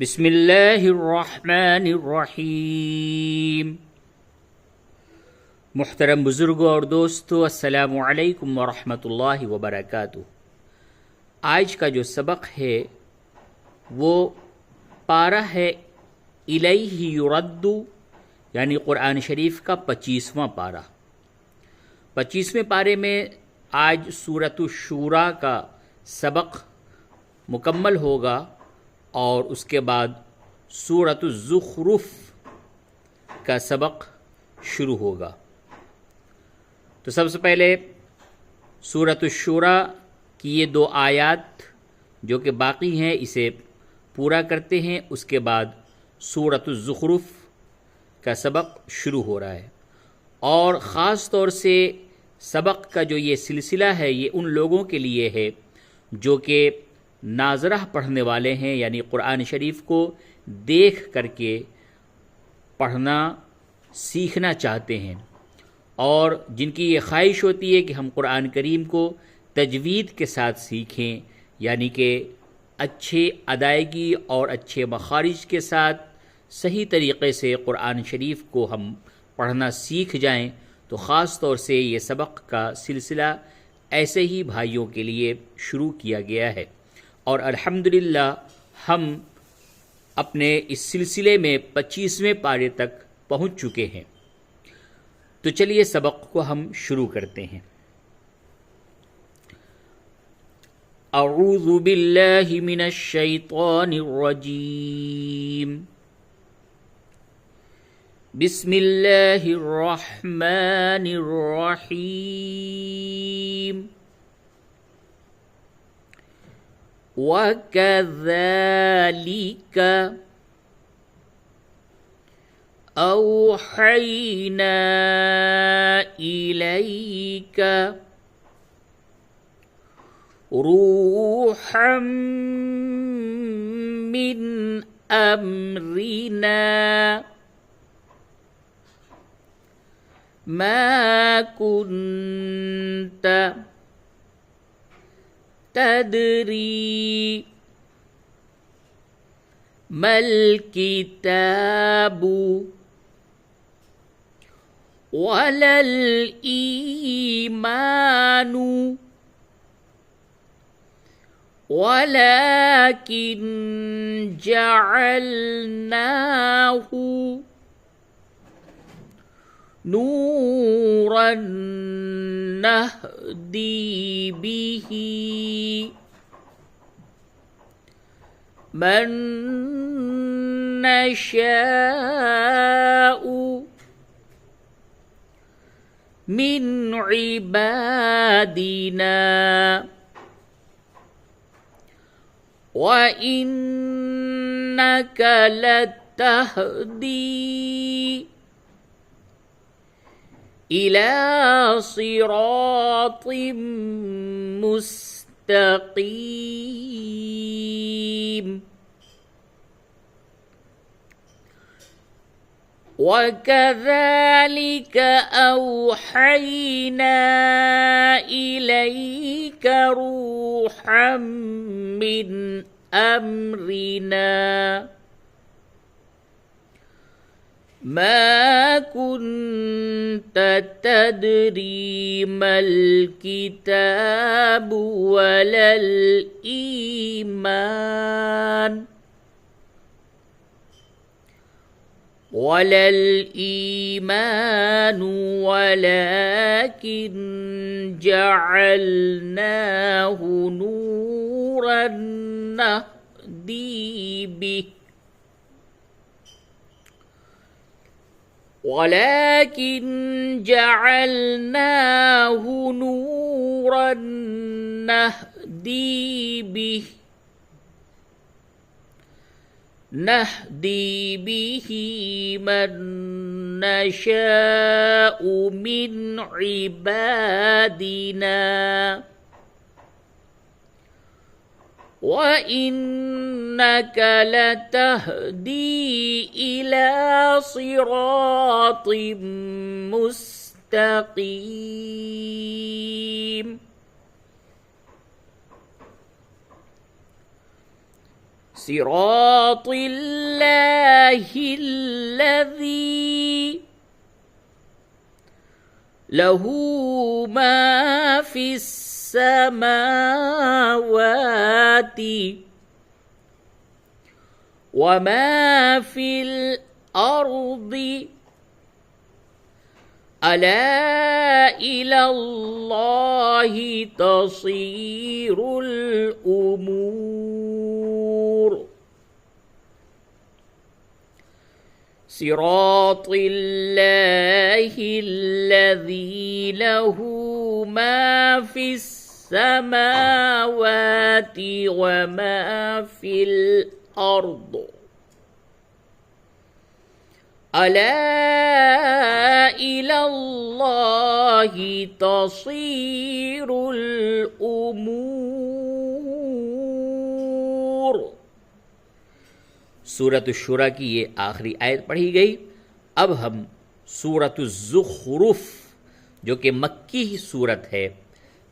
बिस्मिल्लाहिर्रहमानिर्रहीम। मुहतरम बुज़ुर्गों और दोस्तों, अस्सलामु अलैकुम वरहमतुल्लाहि वबरकातुहू। आज का जो सबक है वो पारा है इलैहि युरद्दु, यानी क़ुरान शरीफ का 25वां पारा। 25वें पारे में आज सूरतुश शूरा का सबक मुकम्मल होगा और उसके बाद सूरतुज़ ज़ुख़रुफ़ का सबक शुरू होगा। तो सबसे पहले सूरतुश शूरा की ये 2 आयत जो कि बाकी हैं इसे पूरा करते हैं, उसके बाद सूरतुज़ ज़ुख़रुफ़ का सबक शुरू हो रहा है। और ख़ास तौर से सबक का जो ये सिलसिला है ये उन लोगों के लिए है जो कि नाज़रह पढ़ने वाले हैं, यानी क़ुरान शरीफ को देख करके पढ़ना सीखना चाहते हैं और जिनकी ये ख्वाहिश होती है कि हम क़ुरान करीम को तजवीद के साथ सीखें, यानी कि अच्छे अदायगी और अच्छे मखारिज के साथ सही तरीक़े से क़ुरान शरीफ को हम पढ़ना सीख जाएं। तो ख़ास तौर से ये सबक का सिलसिला ऐसे ही भाइयों के लिए शुरू किया गया है और अल्हम्दुलिल्लाह हम अपने इस सिलसिले में 25वें पारे तक पहुँच चुके हैं। तो चलिए सबक को हम शुरू करते हैं। अऊज़ु बिल्लाहि मिनश शैतानिर रजीम। बिस्मिल्लाहिर रहमानिर रहीम। वकज़ालिक औहैना इलैक रूहम मिन अम्रिना मा कुन्त तदरी मल किताबु वलल ईमानु वलाकिन जअलनाहु नूरन नहदी बिही मन नशाउ मिन इबादिना व इन्नक लतहदी इला सिरातिम मुस्तकीम। वकज़ालिक औहैना इलैक रूहम मिन अम्रिना मा कुन्त तदरी मल किताबु वलल ईमान वलल ईमानु वलाकिन जअलनाहु नूरन नहदी बिही वलाकिन जअलनाहु नूरन नहदी बिही मन नशाउ मिन इबादिना व इन्नक लतहदी इला सिरातिम मुस्तकीम। صراط الله الذي له ما في السماوات وما في الأرض ألا إلى الله تصير الأمور صراط الله الذي له ما في السماوات وما في الأرض ألا إلى الله تصير الأمور। सूरत शुरा की ये आखिरी आयत पढ़ी गई। अब हम सूरत ज़ुख़रुफ़ जो कि मक्की ही सूरत है,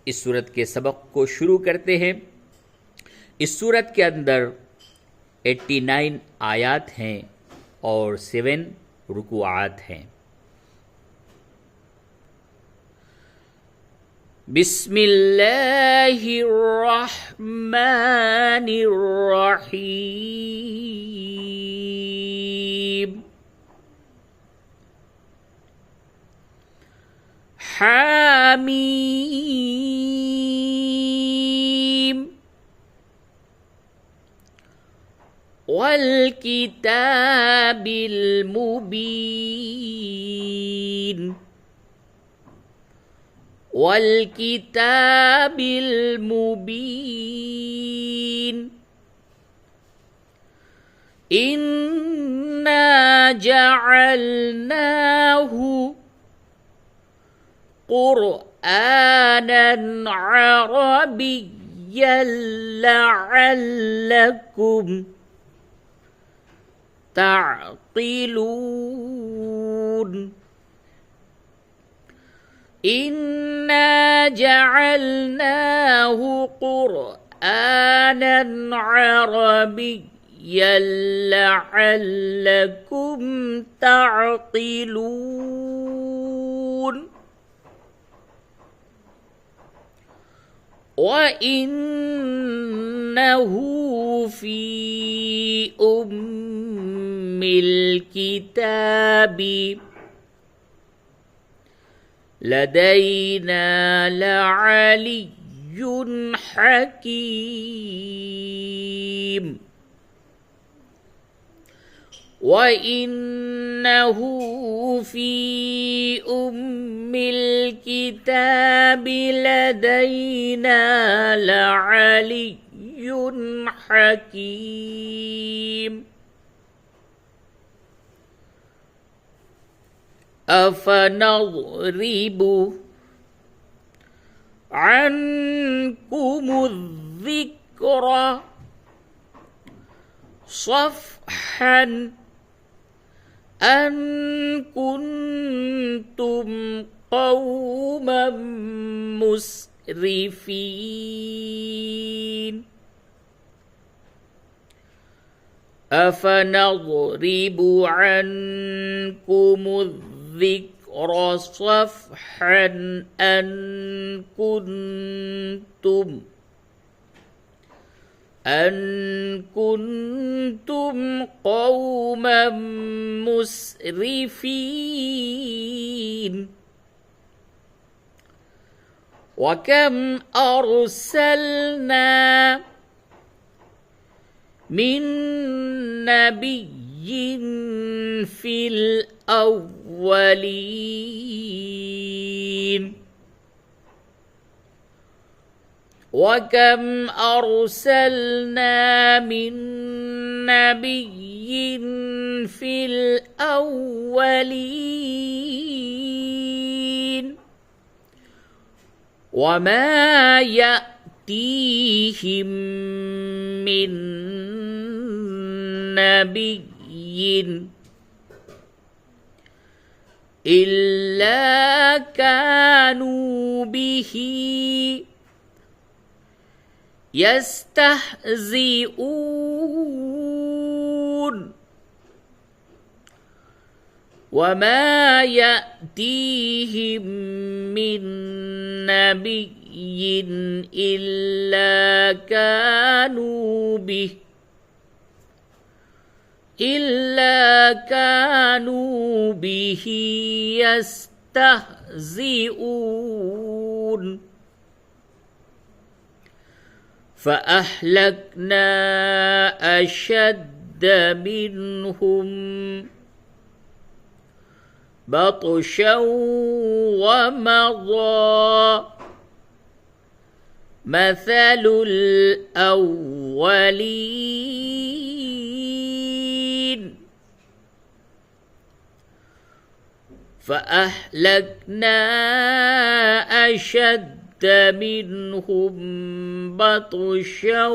इस सूरत के सबक को शुरू करते हैं। इस सूरत के अंदर 89 आयात हैं और 7 रुकुआत हैं। बिस्मिल्लाहिर्रहमानिर्रहीम। हामीम वल्किताबिल मुबीन वल्किताबिल मुबीन इन्ना जअलनाहु क़ुरआनन अरबिय्यन लअल्लकुम ताक़िलून। इन्ना जअलनाहु क़ुरआनन अरबिय्यन लअल्लकुम ताक़िलून। वइन्नहु फ़ी उम्मिल किताबि लदैना लअलिय्युन हकीम। वइन्नहु फ़ी उम्मिल किताबि लदैना लअलिय्युन हकीम। अफनज़रिबु अन्कुमुज़्ज़िक्र सफ़हन अन कुन्तुम क़ौमन मुस्रिफ़ीन। अफनज़रिबु अन्कुमुज़्ज़िक्र सफ़हन अन कुन्तुम क़ौमन मुस्रिफ़ीन। वकम अरसलना मिन नबिय्यिन फ़िल अव्वलीन। वकम अरसलना मिन नबिय्यिन फ़िल अव्वलीन। वमा यअतीहिम मिन नबिय्यिन इल्ला कानू बिही यस्तहज़िऊन। وما يأتيهم من نبي إلا كانوا به يستهزئون فأهلكنا أشد منهم بطشا ومضى مثل الأولين فأهلكنا أشد منهم بطشا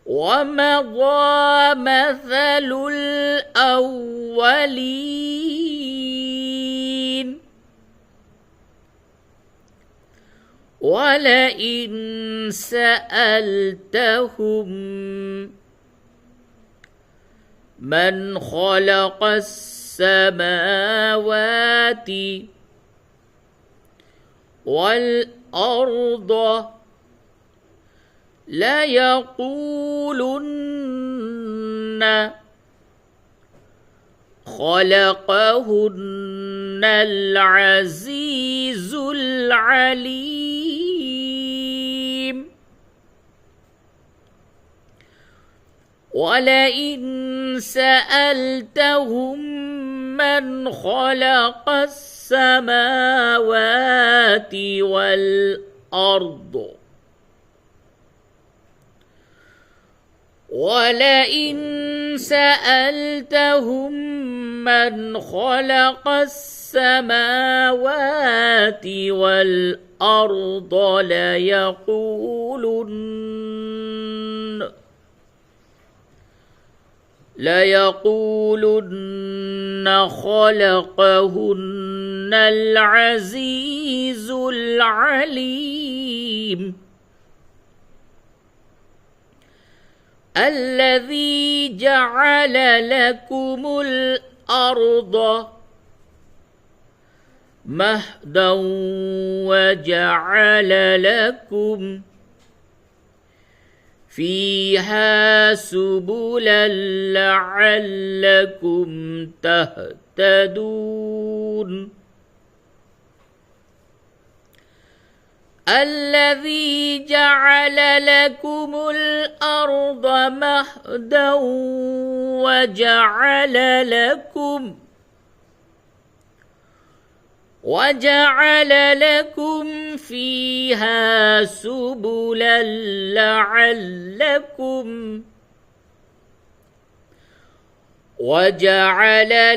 ومضى مثل الأولين ولئن سألتهم من خلق السماوات والأرض ليقولن خلقهن العزيز العليم ولئن سألتهم من خلق السماوات والأرض ولئن سألتهم من خلق السماوات والأرض ليقولن خلقهن العزيز العليم الذي جعل لكم الأرض مهدا وجعل لكم فيها سبلا لعلكم تهتدون الذي جعل لكم الأرض مهدا وجعل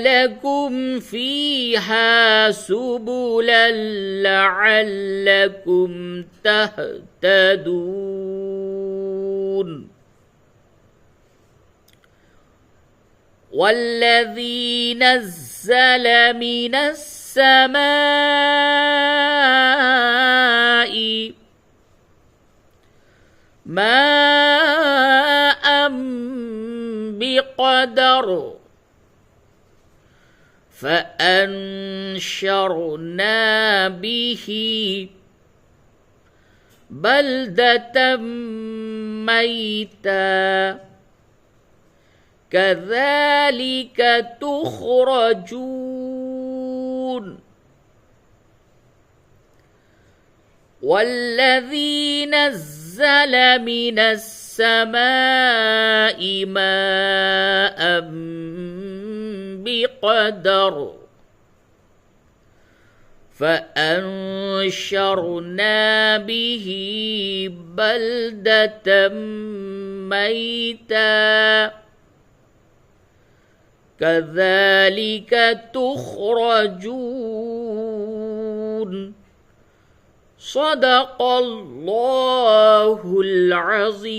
لكم فيها سبلا لعلكم تهتدون والذي نزل من السماء ماء بقدر فأنشرنا به بلدة ميتا كذلك تخرجون والذي نزل من السماء ماء بقدر فأنشرنا به بلدة ميتا كذلك تخرجون صدق الله العظيم.